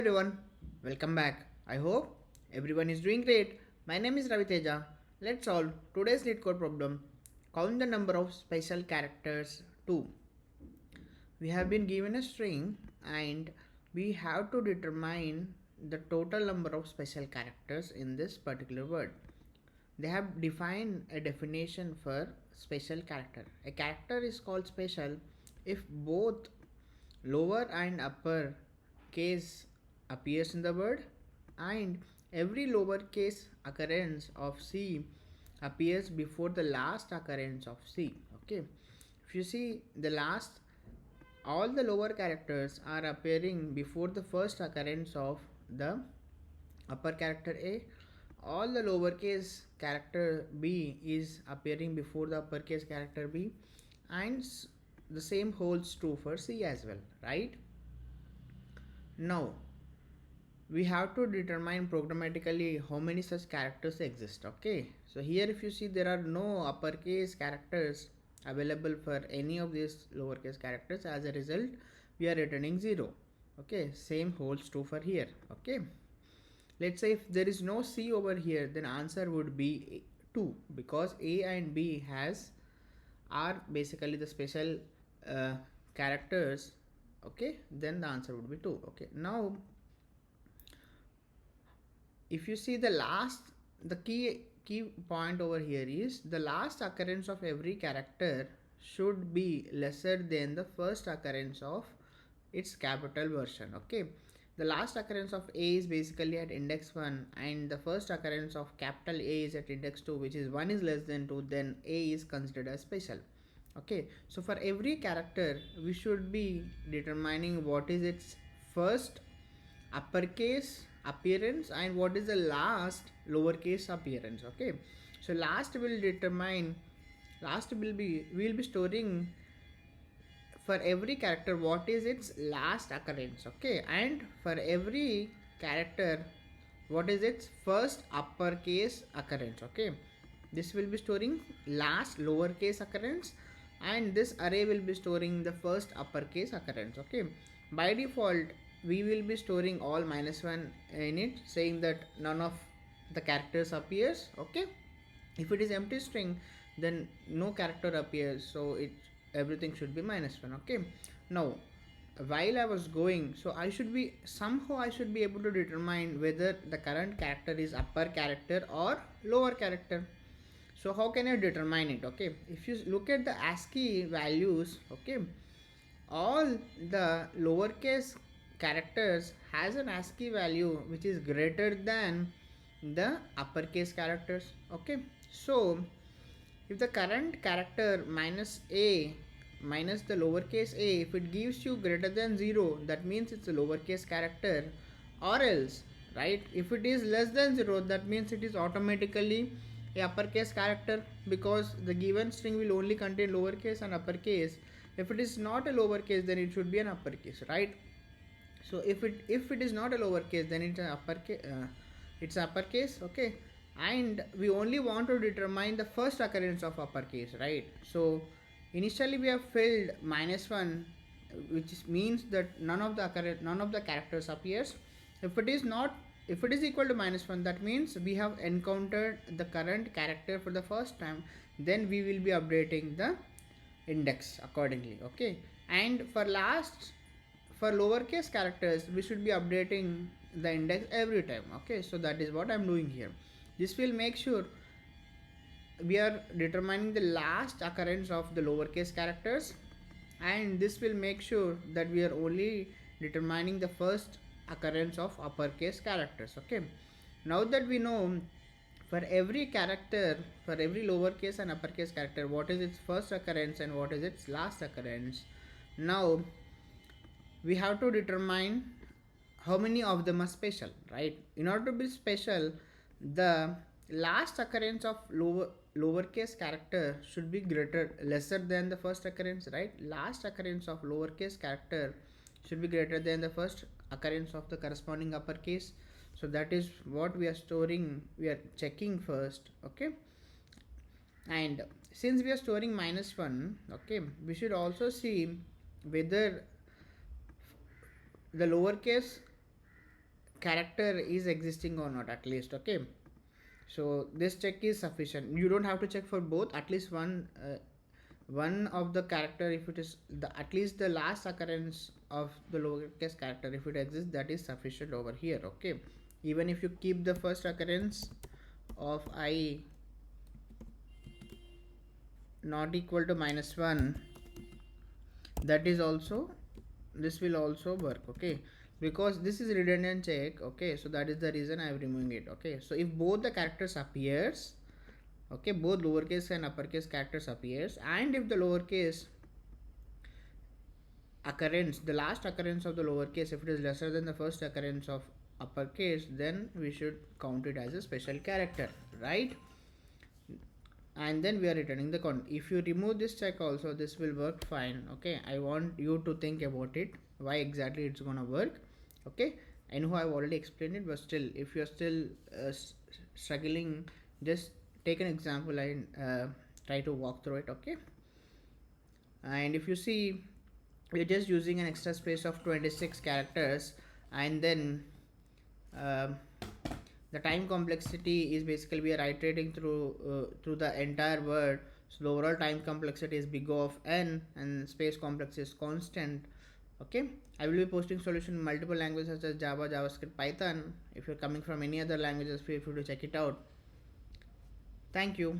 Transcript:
Everyone, welcome back. I hope everyone is doing great. My name is Ravi Teja. Let's solve today's Leetcode problem. Count the number of special characters 2. We have been given a string and we have to determine the total number of special characters in this particular word. They have defined a definition for special character. A character is called special if both lower and upper case appears in the word and every lowercase occurrence of C appears before the last occurrence of C. Okay, if you see the last, all the lower characters are appearing before the first occurrence of the upper character A. All the lowercase character B is appearing before the uppercase character B, and the same holds true for C as well, right? Now we have to determine programmatically how many such characters exist. Okay, so here if you see, there are no uppercase characters available for any of these lowercase characters. As a result, we are returning 0. Okay, same holds true for here. Okay, let's say if there is no C over here, then answer would be 2, because A and B are basically the special characters. Okay, then the answer would be 2. Okay, now if you see the key point over here is the last occurrence of every character should be lesser than the first occurrence of its capital version. Okay, the last occurrence of A is basically at index 1 and the first occurrence of capital A is at index 2, which is 1 is less than 2, then A is considered as special. Okay, so for every character we should be determining what is its first uppercase appearance and what is the last lowercase appearance. Okay, so last will determine, last will be storing for every character what is its last occurrence. Okay, and for every character what is its first uppercase occurrence. Okay, this will be storing last lowercase occurrence and this array will be storing the first uppercase occurrence. Okay, by default we will be storing all -1 in it, saying that none of the characters appears. Okay, if it is empty string then no character appears, so everything should be -1. Okay, now while I was going, so I should be able to determine whether the current character is upper character or lower character. So how can I determine it? Okay, if you look at the ASCII values, okay, all the lowercase characters has an ASCII value which is greater than the uppercase characters. Okay, so if the current character minus a minus the lowercase a, if it gives you greater than 0, that means it's a lowercase character, or else, right, if it is less than 0, that means it is automatically a uppercase character, because the given string will only contain lowercase and uppercase. If it is not a lowercase, then it should be an uppercase, right? So if it is not a lowercase, then it's an uppercase. Okay, and we only want to determine the first occurrence of uppercase, right? So initially we have filled -1, which means that none of the characters appears. If it is not, if it is equal to -1, that means we have encountered the current character for the first time, then we will be updating the index accordingly. Okay, and for lowercase characters we should be updating the index every time. Okay, so that is what I'm doing here. This will make sure we are determining the last occurrence of the lowercase characters, and this will make sure that we are only determining the first occurrence of uppercase characters. Okay, now that we know for every character, for every lowercase and uppercase character, what is its first occurrence and what is its last occurrence, now we have to determine how many of them are special, right? In order to be special, the last occurrence of lowercase character should be lesser than the first occurrence, right? Last occurrence of lowercase character should be greater than the first occurrence of the corresponding uppercase. So that is what we are storing, we are checking first. Okay, and since we are storing -1, okay, we should also see whether the lowercase character is existing or not, at least. Okay, so this check is sufficient. You don't have to check for both, at least one of the character, if it is the at least the last occurrence of the lowercase character, if it exists, that is sufficient over here. Okay, even if you keep the first occurrence of I not equal to -1, that is also, this will also work. Okay, because this is redundant check. Okay, so that is the reason I am removing it. Okay, so if both the characters appears, okay, both lowercase and uppercase characters appears, and if the lowercase occurrence, the last occurrence of the lowercase, if it is lesser than the first occurrence of uppercase, then we should count it as a special character, right? And then we are returning the count. If you remove this check also, this will work fine. Okay, I want you to think about it, why exactly it's gonna work. Okay, I know I've already explained it, but still, if you're still struggling, just take an example and try to walk through it. Okay, and if you see, we're just using an extra space of 26 characters, and then um the time complexity is basically we are iterating through the entire word, so the overall time complexity is big O of n, and space complexity is constant. Okay, I will be posting solution in multiple languages such as Java, JavaScript, Python. If you're coming from any other languages, feel free to check it out. Thank you.